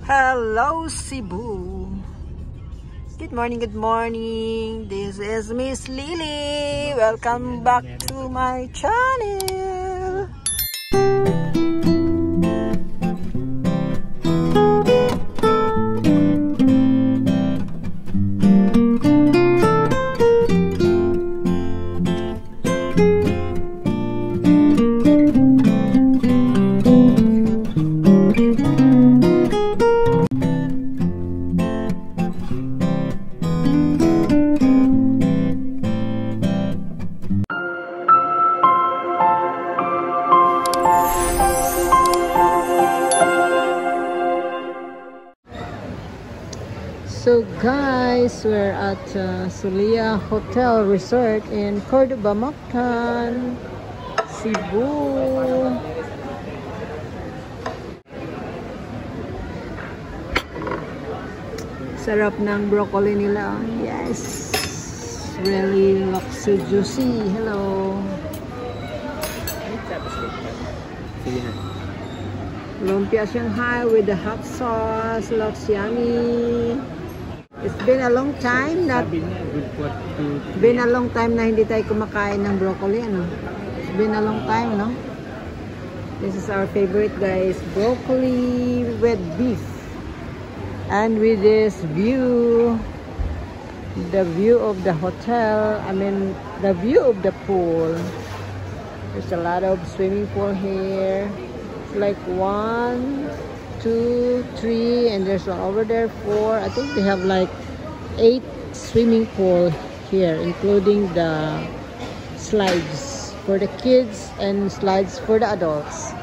Hello Cebu. Good morning, good morning. This is Miss Lily. Welcome back to my channel. So guys, we're at Sulia Hotel Resort in Cordoba, Mactan, Cebu. Sarap ng broccoli nila. Yes, really looks so juicy. Hello. Lumpia Shanghai with the hot sauce. Looks yummy. It's been a long time na hindi tayo kumakain ng broccoli, ano? It's been a long time, no? This is our favorite, guys. Broccoli with beef. And with this view, the view of the hotel, the view of the pool. There's a lot of swimming pool here. It's like 1, 2, 3, and there's one over there, 4. I think they have like 8 swimming pool here, including the slides for the kids and slides for the adults.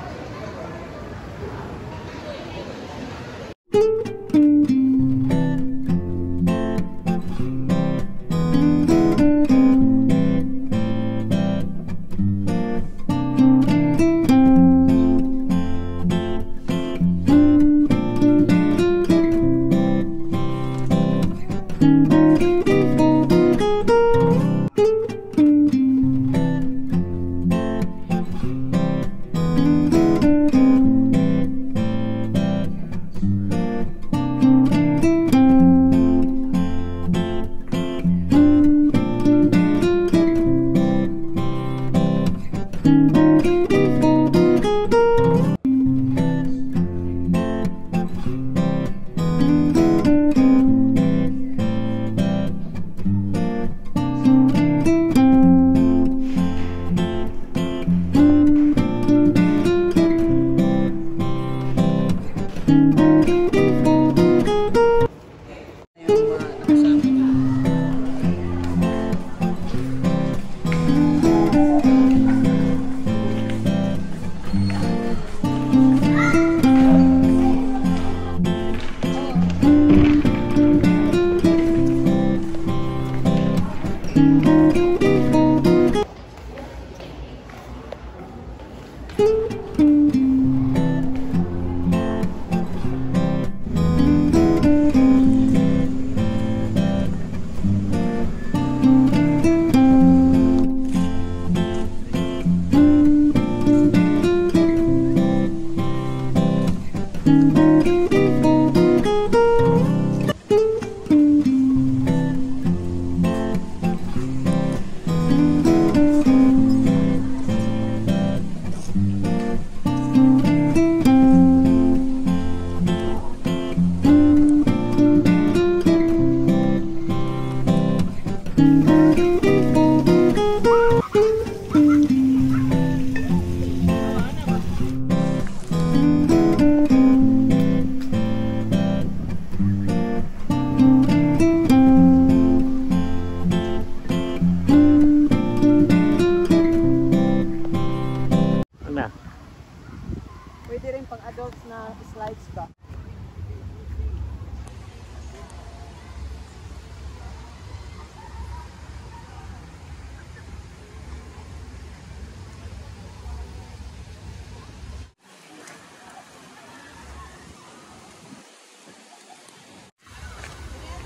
Pwede rin pang adults na slides ba?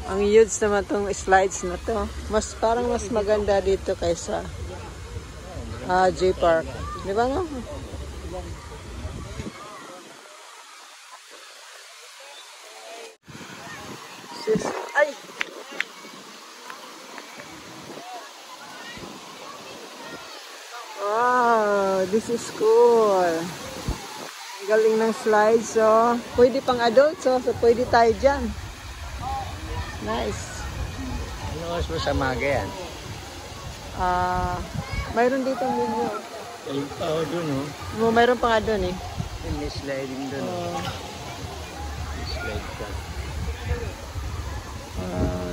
Ang huge naman tong slides na to. Parang mas maganda dito kaysa J Park. Di ba no? This is, ay! Wow, this is cool. Ang galing ng slides, so pwede pang adults, so pwede tayo dyan. Nice. Ano oras mo sa maga yan? Mayroon dito menu. Ay, dun Mayroon pa nga dun eh. May sliding dun. May slide ka.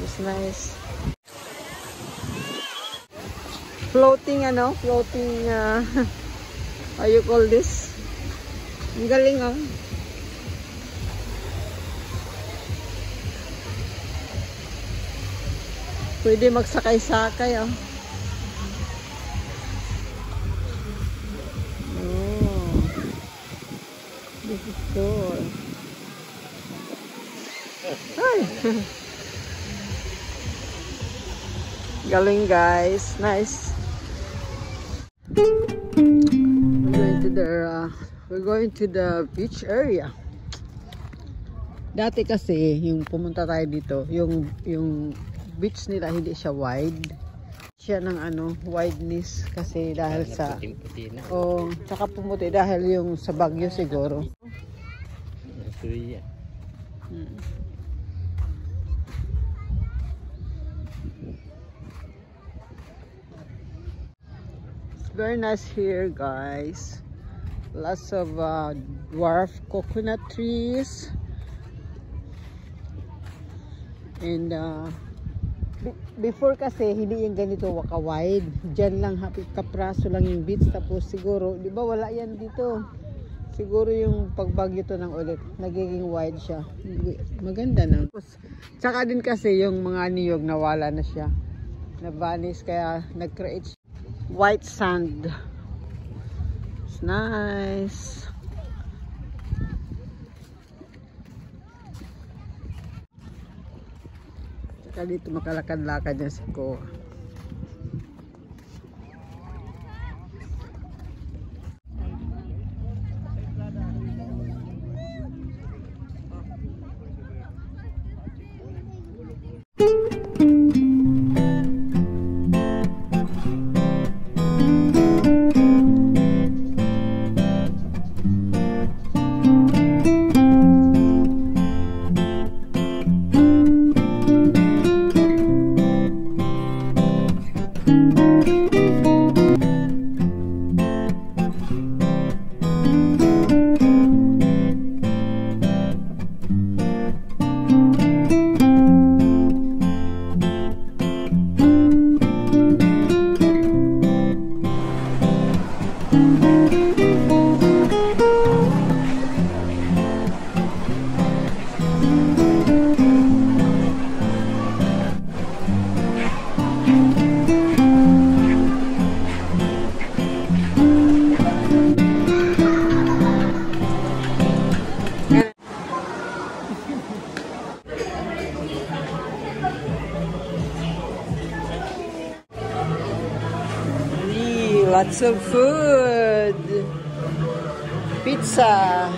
It's nice. Floating floating, how you call this? Ang galing Pwede magsakay-sakay This is cool. Ay! Galing guys, nice. We're going to the beach area. Dati kasi yung pumunta tayo dito, yung beach nila hindi siya wide. Siya ng wideness kasi dahil sa tsaka pumuti dahil yung sa Baguio siguro. It's very nice here, guys. Lots of dwarf coconut trees. And before kasi hindi yung ganito waka-wide. Diyan lang kapraso lang yung beach, tapos siguro, di ba wala yan dito. Siguro yung pagbagyo to ng ulit, nagiging wide siya. Maganda na. Tsaka din kasi yung mga niyog nawala na siya. Na-vanish kaya nag-create white sand. It's nice. Tsaka dito makalakad-lakad niya si Ko. Lots of food. Pizza.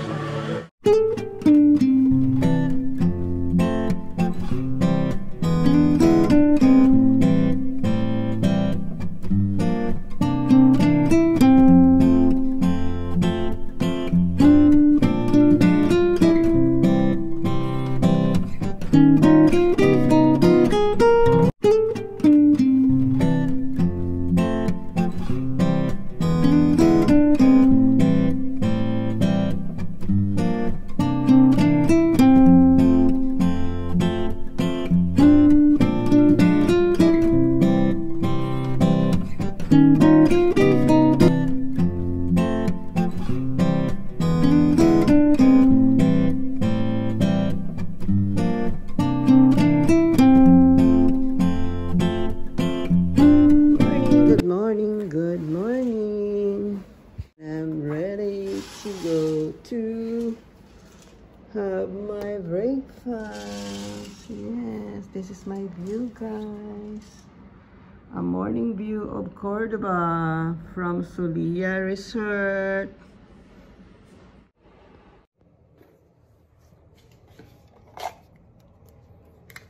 Good morning. I'm ready to go to have my breakfast. Yes, this is my view, guys. A morning view of Cordoba from Zulia Resort.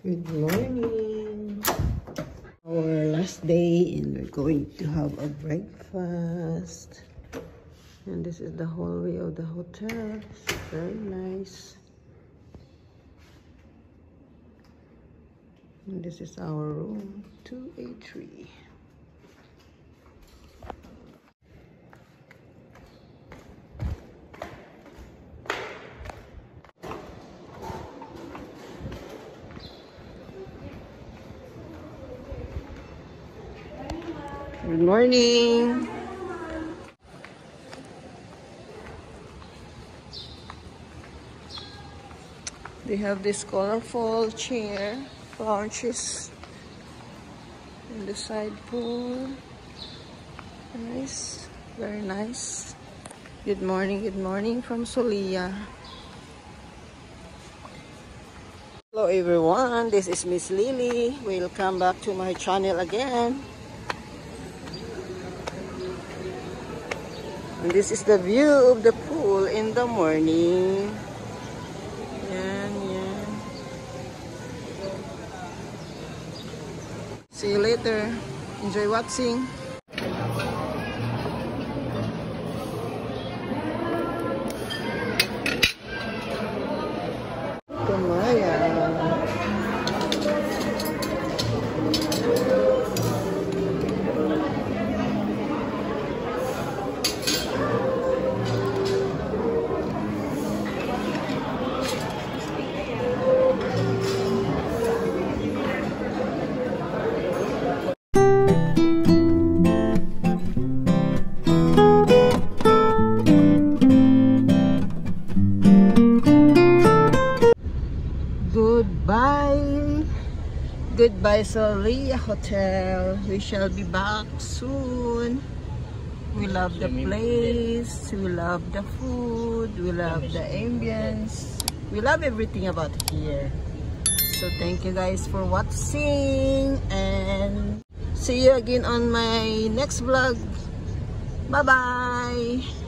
Good morning. Our last day and we're going to have a breakfast. And this is the hallway of the hotel. It's very nice. And this is our room, 283. Good morning. They have this colorful chair, lounges, and the side pool. Nice, very nice. Good morning from Solia. Hello everyone, this is Miss Lily. Welcome back to my channel again. And this is the view of the pool in the morning. Yan. See you later. Enjoy watching. Kamaya. Goodbye Solia Hotel. We shall be back soon. We love the place, we love the food, we love the ambience, we love everything about here. So thank you guys for watching and see you again on my next vlog. Bye bye.